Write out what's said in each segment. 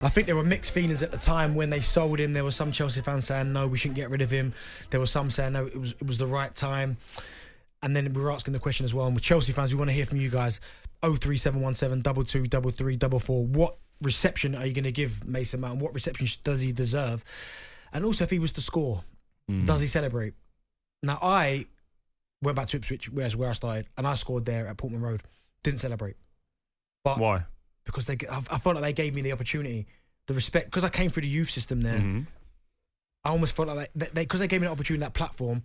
I think there were mixed feelings at the time when they sold him. There were some Chelsea fans saying, no, we shouldn't get rid of him. There were some saying, no, it was the right time. And then we were asking the question as well. And with Chelsea fans, we want to hear from you guys. 03717 22 33 44. What reception are you going to give Mason Mount? What reception does he deserve? And also, if he was to score, does he celebrate? Now, I went back to Ipswich, where I started, and I scored there at Portman Road. Didn't celebrate. But why? Because I felt like they gave me the opportunity, the respect, because I came through the youth system there. I almost felt like because they gave me the opportunity, that platform,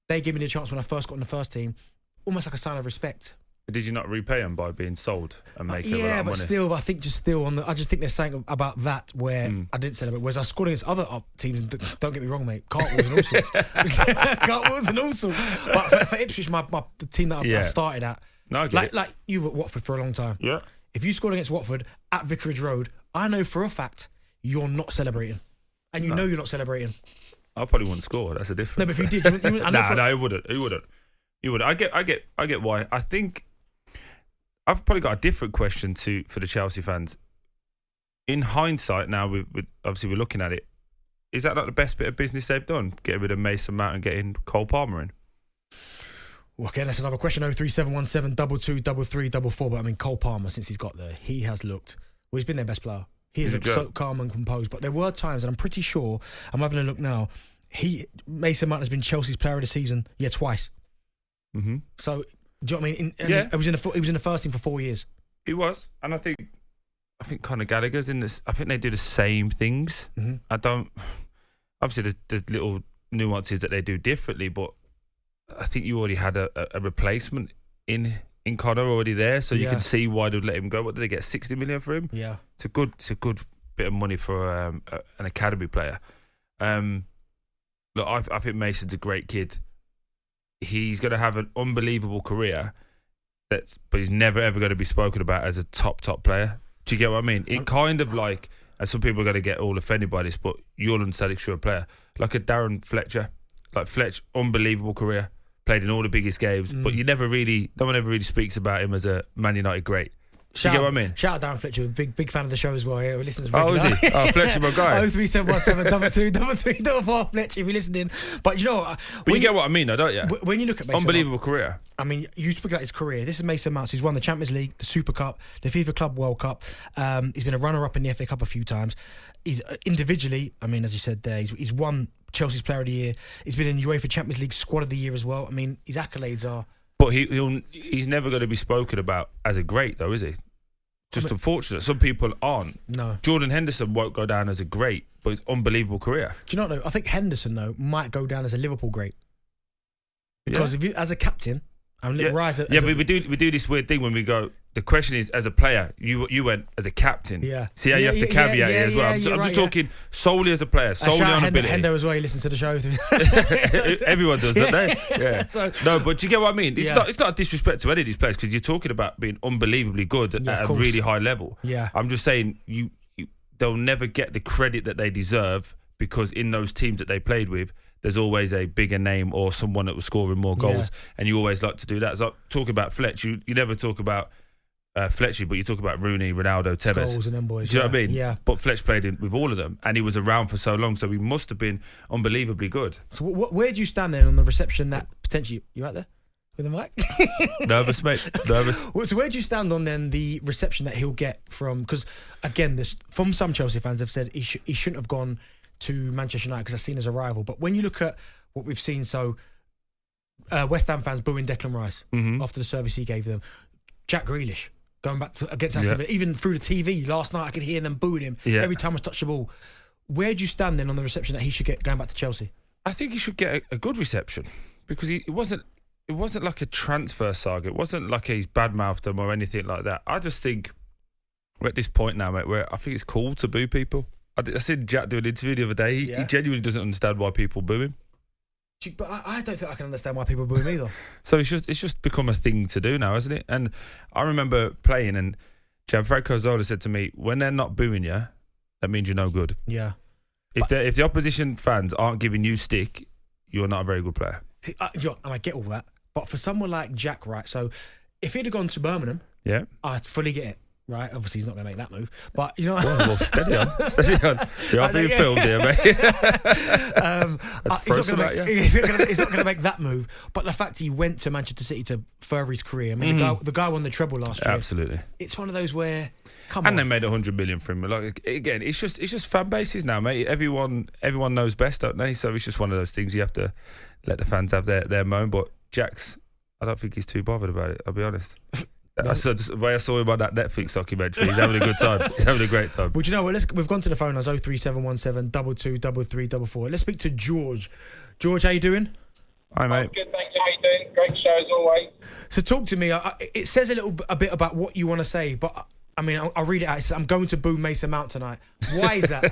they gave me the chance when I first got in the first team, almost like a sign of respect. Did you not repay him by being sold and making a lot of money? But still, I think I just think there's something about that where I didn't celebrate. Whereas I scored against other teams, don't get me wrong, mate, cartwheels and all sorts. Cartwheels and all sorts. But for Ipswich, the team that I started at, like you were at Watford for a long time. Yeah. If you scored against Watford at Vicarage Road, I know for a fact you're not celebrating. And you know you're not celebrating. I probably wouldn't score. That's a difference. No, but if you did, he wouldn't. He wouldn't. I get why. I think I've probably got a different question for the Chelsea fans. In hindsight, now we're looking at it. Is that not the best bit of business they've done? Getting rid of Mason Mount and getting Cole Palmer in. Well, again, that's another question. 03717 22 33 44. But I mean, Cole Palmer, since he's got there, he has looked. Well, he's been their best player. He is so calm and composed. But there were times, and I'm pretty sure, I'm having a look now, Mason Mount has been Chelsea's player of the season, twice. Mm-hmm. So, do you know what I mean? He was in the first team for 4 years. He was. And I think Conor Gallagher's in this. I think they do the same things. Mm-hmm. Obviously, there's little nuances that they do differently, but I think you already had a replacement in Conor already there, so you can see why they'd let him go. What did they get? 60 million for him? Yeah, it's a good bit of money for an academy player. Look, I think Mason's a great kid. He's going to have an unbelievable career, but he's never ever going to be spoken about as a top player. Do you get what I mean? It kind of like, and some people are going to get all offended by this, but you'll understand it's a player like a Darren Fletcher. Like Fletch, unbelievable career. Played in all the biggest games, but no one ever really speaks about him as a Man United great. You get what I mean? Shout out Darren Fletcher, big fan of the show as well. Yeah, we listen to regular. Oh, is he? Oh, Fletcher, my guy. 03717 22 33 44, Fletcher, if you're listening. But you know, but you get what I mean, though, don't you? When you look at Mason unbelievable career. I mean, you speak about his career. This is Mason Mount. He's won the Champions League, the Super Cup, the FIFA Club World Cup. He's been a runner-up in the FA Cup a few times. He's individually, I mean, as you said there, he's won Chelsea's Player of the Year. He's been in UEFA Champions League Squad of the Year as well. I mean, his accolades are. But he's never going to be spoken about as a great, though, is he? Unfortunate. Some people aren't. No. Jordan Henderson won't go down as a great, but it's unbelievable career. Do you know what, though? I think Henderson, though, might go down as a Liverpool great. Because if you, as a captain, but we do this weird thing when we go. The question is, as a player, you went as a captain. Yeah. See how you have to caveat it as well. I'm just talking solely as a player, solely on ability. Hendo as well. He listens to the show. Everyone does, don't they? Yeah. No, but do you get what I mean? It's not a disrespect to any of these players because you're talking about being unbelievably good at a really high level. Yeah. I'm just saying they'll never get the credit that they deserve because in those teams that they played with, there's always a bigger name or someone that was scoring more goals, and you always like to do that. So talk about Fletch, you never talk about Fletchy, but you talk about Rooney, Ronaldo, Tevez. Scholes and them boys. Do you know what I mean? Yeah. But Fletch played with all of them, and he was around for so long, so he must have been unbelievably good. So where do you stand then on the reception that potentially... You right there? With the mic? Nervous, mate. Nervous. So where do you stand on then the reception that he'll get from... Because, again, from some Chelsea fans, they've said he shouldn't have gone to Manchester United because they're seen as a rival. But when you look at what we've seen, so West Ham fans booing Declan Rice after the service he gave them. Jack Grealish going back against Aston Villa. Even through the TV last night, I could hear them booing him every time I touched the ball. Where do you stand then on the reception that he should get going back to Chelsea? I think he should get a good reception because it wasn't like a transfer saga. It wasn't like he's badmouthed them or anything like that. I just think we're at this point now, mate, where I think it's cool to boo people. I seen Jack do an interview the other day. He genuinely doesn't understand why people boo him. But I don't think I can understand why people boo him either. So it's just become a thing to do now, hasn't it? And I remember playing, and Gianfranco Zola said to me, "When they're not booing you, that means you're no good." Yeah. If the opposition fans aren't giving you stick, you're not a very good player. See, and I get all that, but for someone like Jack, right? So if he'd have gone to Birmingham, I'd fully get it. right? Obviously, he's not going to make that move. But, you know... Well, steady on. You are being filmed here, mate. He's not going to make that move. But the fact he went to Manchester City to further his career, I mean, the guy won the treble last year. Absolutely. It's one of those where... And they made 100 million for him. Like, again, it's just fan bases now, mate. Everyone knows best, don't they? So it's just one of those things you have to let the fans have their moment. But Jax, I don't think he's too bothered about it, I'll be honest. The way I saw him on that Netflix documentary, he's having a good time. He's having a great time. Well, do you know what? We've gone to the phone lines 03717 22 33 44. Let's speak to George. George, how you doing? Hi, mate. I'm good, thank you. How you doing? Great show as always. So talk to me. It says a bit about what you want to say, but I mean, I'll read it out. It says, I'm going to boo Mason Mount tonight. Why is that?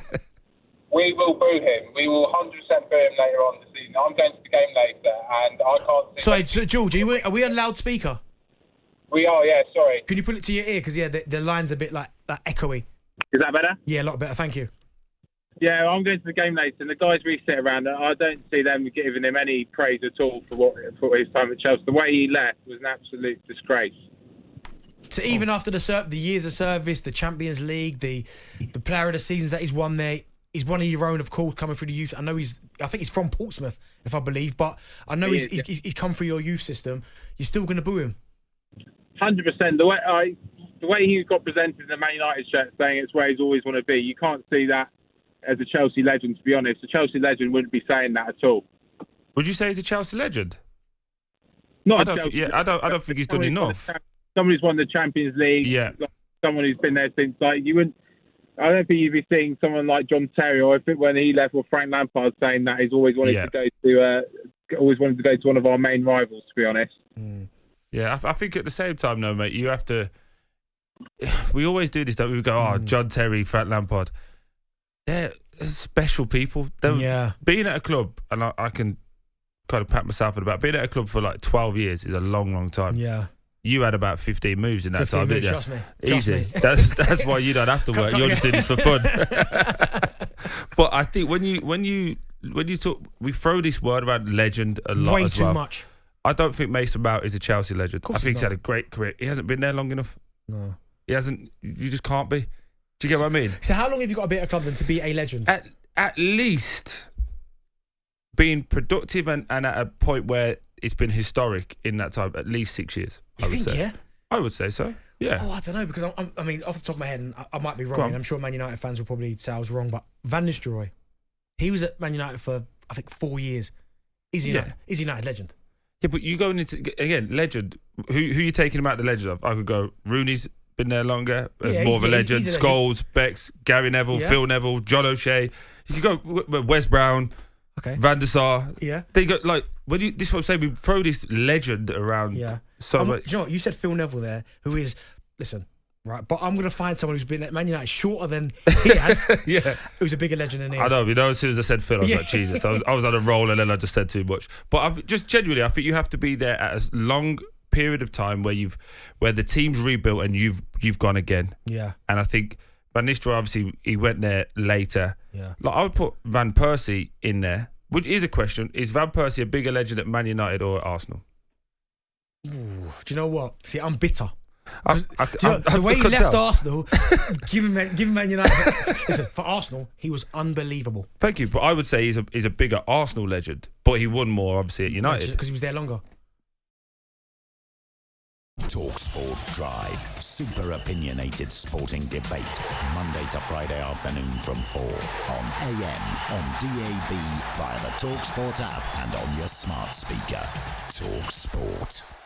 We will boo him. We will 100% boo him later on this evening. I'm going to the game later, and I can't see... Sorry, so George, are we on loudspeaker? We are, yeah, sorry. Can you put it to your ear? Because, the line's a bit like echoey. Is that better? Yeah, a lot better. Thank you. Yeah, I'm going to the game later, and the guys we sit around, I don't see them giving him any praise at all for his time at Chelsea. The way he left was an absolute disgrace. So even after the years of service, the Champions League, the player of the seasons that he's won there, he's one of your own, of course, coming through the youth. I think he's from Portsmouth, if I believe, but I know he's come through your youth system. You're still going to boo him? 100%. The way he got presented in the Man United shirt, saying it's where he's always want to be, you can't see that as a Chelsea legend, to be honest. A Chelsea legend wouldn't be saying that at all. Would you say he's a Chelsea legend? Not I don't think he's done enough. Someone who's won the Champions League. Yeah. Like someone who's been there since. Like you wouldn't. I don't think you'd be seeing someone like John Terry, or I think when he left, or Frank Lampard saying that he's always wanted to go to one of our main rivals. To be honest. Yeah, I think at the same time, though, mate, you have to. We always do this, don't we? We go, John Terry, Frank Lampard. They're special people. Being at a club, and I can kind of pat myself on the back. Being at a club for like 12 years is a long, long time. Yeah. You had about 15 moves in that time, didn't you? Trust me. Easy. That's why you don't have to work. You're just doing this for fun. But I think when you talk, we throw this word around legend a lot. Way as well. too much. I don't think Mason Mount is a Chelsea legend. I think he's had a great career. He hasn't been there long enough. No. He hasn't. You just can't be. Do you get what I mean? So how long have you got to be at a club then to be a legend? At least being productive and at a point where it's been historic in that time, at least 6 years. I would say so. Yeah. Oh, I don't know, because I mean, off the top of my head, and I might be wrong, and I'm sure Man United fans will probably say I was wrong, but Van Nistelrooy, he was at Man United for I think 4 years. Is he United legend? Yeah, but you going into again legend. Who you taking him out the legend of? I could go. Rooney's been there longer. As more of a legend. Scholes, Becks, Gary Neville, Phil Neville, John O'Shea. You could go Wes Brown. Okay. Van der Sar. Yeah. They go like when you. This is what I'm saying. We throw this legend around. Yeah. So much. Do you know what? You said Phil Neville there, who is right. But I'm going to find someone who's been at Man United shorter than he has. Yeah. Who's a bigger legend than he is. I know. You know, as soon as I said Phil, I was like, Jesus. I was on a roll, and then I just said too much. But just genuinely, I think you have to be there at a long period of time where the team's rebuilt and you've gone again. Yeah. And I think Van Nistelrooy, obviously, he went there later. Yeah. Like I would put Van Persie in there. Which is a question: is Van Persie a bigger legend at Man United or at Arsenal? Ooh, do you know what? See, I'm bitter. The way he left Arsenal, given Man United. Listen, for Arsenal, he was unbelievable. Thank you, but I would say he's a bigger Arsenal legend, but he won more obviously at United because he was there longer. talkSPORT Drive, super opinionated sporting debate, Monday to Friday afternoon from 4 on AM, on DAB, via the talkSPORT app and on your smart speaker. talkSPORT.